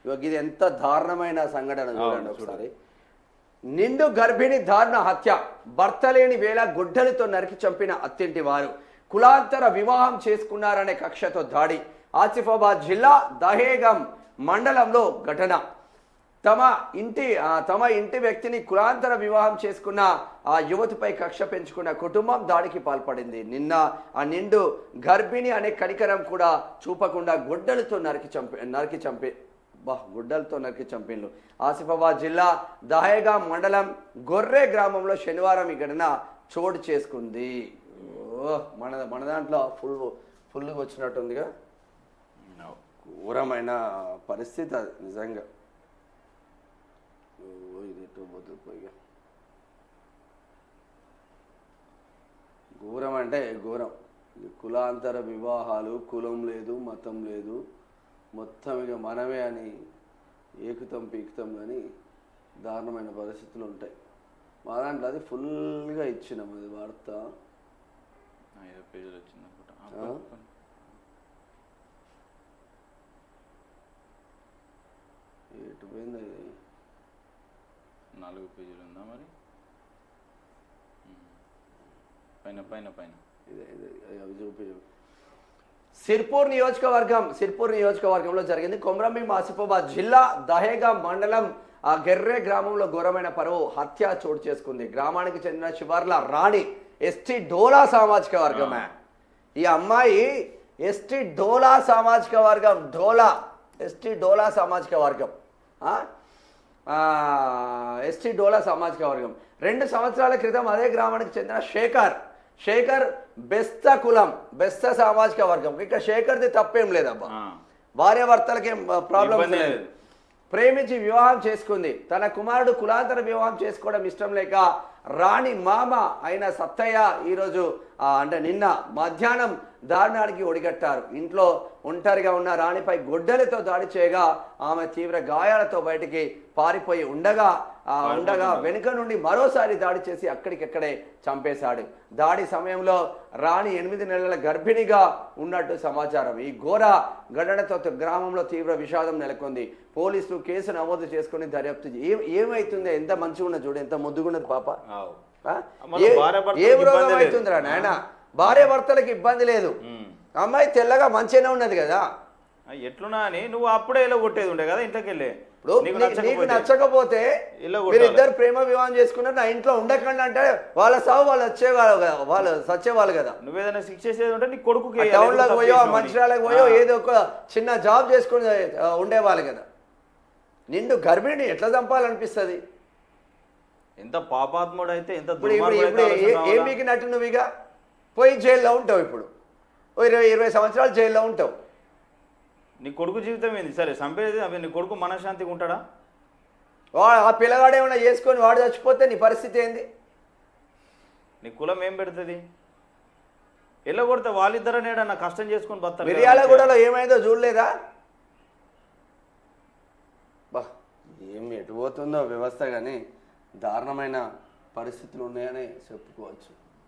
ఇది ఎంత దారుణమైన సంఘటన చూడండి ఒకసారి. నిండు గర్భిణి దారుణ హత్య, భర్త లేని వేళ గుడ్డలతో నరికి చంపిన అత్తింటి వారు, కులాంతర వివాహం చేసుకున్నారనే కక్షతో దాడి. ఆసిఫాబాద్ జిల్లా దహేగం మండలంలో ఘటన. తమ ఇంటి వ్యక్తిని కులాంతర వివాహం చేసుకున్న ఆ యువతిపై కక్ష పెంచుకున్న కుటుంబం దాడికి పాల్పడింది. నిన్న ఆ నిండు గర్భిణి అనే కనికరం కూడా చూపకుండా గుడ్డలతో నరికి చంపిండ్రు. ఆసిఫాబాద్ జిల్లా దహేగా మండలం గొర్రె గ్రామంలో శనివారం ఈ ఘటన చోటు చేసుకుంది. మన దాంట్లో ఫుల్గా వచ్చినట్టుందిగా. ఘోరమైన పరిస్థితి అది నిజంగా. ఘోరం అంటే ఘోరం. కులాంతర వివాహాలు, కులం లేదు, మతం లేదు, మొత్తం ఇక మనమే అని ఏకుతాం పీకుతాం కానీ దారుణమైన పరిస్థితులు ఉంటాయి. మా దాంట్లో అది ఫుల్గా ఇచ్చినాం అది వార్త. ఎటు పోయింది అది? 4 పేజీలు ఉందా మరి? పైన అవి చూపి. సిర్పూర్ నియోజకవర్గంలో జరిగింది. కొమరంభీం ఆసిఫాబాద్ జిల్లా దహేగా మండలం ఆ గెర్రె గ్రామంలో ఘోరమైన పరువు హత్య చోటు చేసుకుంది. గ్రామానికి చెందిన శివర్ల రాణి ఎస్టీ డోలా సామాజిక వర్గమే. ఈ అమ్మాయి ఎస్టీ డోలా సామాజిక వర్గం. ఎస్టీ డోలా సామాజిక వర్గం 2 సంవత్సరాల క్రితం అదే గ్రామానికి చెందిన శేఖర్ బెస్త కులం, బెస్త సామాజిక వర్గం. ఇక్కడ శేఖర్ది తప్పేం లేదబ్బా, భార్యాభర్తలకేం ప్రాబ్లం లేదు. ప్రేమించి వివాహం చేసుకుంది. తన కుమారుడు కులాంతర వివాహం చేసుకోవడం ఇష్టం లేక రాణి మామ అయిన సత్తయ్య ఈరోజు అంటే నిన్న మధ్యాహ్నం దారుణానికి ఒడిగట్టారు. ఇంట్లో ఒంటరిగా ఉన్న రాణిపై గొడ్డలితో దాడి చేయగా ఆమె తీవ్ర గాయాలతో బయటికి పారిపోయి ఉండగా వెనుక నుండి మరోసారి దాడి చేసి అక్కడికక్కడే చంపేశాడు. దాడి సమయంలో రాణి 8 నెలల గర్భిణిగా ఉన్నట్టు సమాచారం. ఈ ఘోర ఘటనతో గ్రామంలో తీవ్ర విషాదం నెలకొంది. పోలీసులు కేసు నమోదు చేసుకుని దర్యాప్తు. ఏమైతుంది? ఎంత మంచిగా ఉన్నది చూడు, ఎంత ముద్దుగున్నది పాప. ఏం రోగం అవుతుందిరా నాయన? భార్య భర్తలకు ఇబ్బంది లేదు, అమ్మాయి తెల్లగా మంచిగానే ఉన్నది కదా. ఎట్లున్నా అని నువ్వు అప్పుడే ఇలా కొట్టేది ఉండే కదా ఇంట్లోకి వెళ్ళి. నీకు నచ్చకపోతే మీరిద్దరు ప్రేమ వివాహం చేసుకున్నారు, నా ఇంట్లో ఉండకండి అంటే వాళ్ళ సాగు వాళ్ళు చచ్చేవాళ్ళు కదా. నువ్వేదైనా శిక్ష చేసేది ఉంటే నీ కొడుకు టౌన్ లోకి పోయో మంచిర్యాలకు పోయో ఏదో ఒక చిన్న జాబ్ చేసుకుని ఉండేవాళ్ళు కదా. నిండు గర్భిణి ఎట్లా చంపాలనిపిస్తుంది? ఎంత పాపాత్ముడు అయితే ఎంత ఏం మీకినట్టు నువ్వు ఇక పోయి జైల్లో ఉంటావు. ఇప్పుడు 20 సంవత్సరాలు జైల్లో ఉంటావు. నీ కొడుకు జీవితం ఏంది? సరే చంపేది అవి, నీ కొడుకు మనశ్శాంతిగా ఉంటాడా? ఆ పిల్లగాడు ఏమైనా చేసుకొని వాడు చచ్చిపోతే నీ పరిస్థితి ఏంది? నీ కులం ఏం పెడుతుంది? ఎలా కొడితే వాళ్ళిద్దరనేడన్నా కష్టం చేసుకొని బతారు. మిర్యాలగూడలో ఏమైందో చూడలేదా? ఏం ఎటు పోతుందో వ్యవస్థ, కానీ దారుణమైన పరిస్థితులు ఉన్నాయని చెప్పుకోవచ్చు.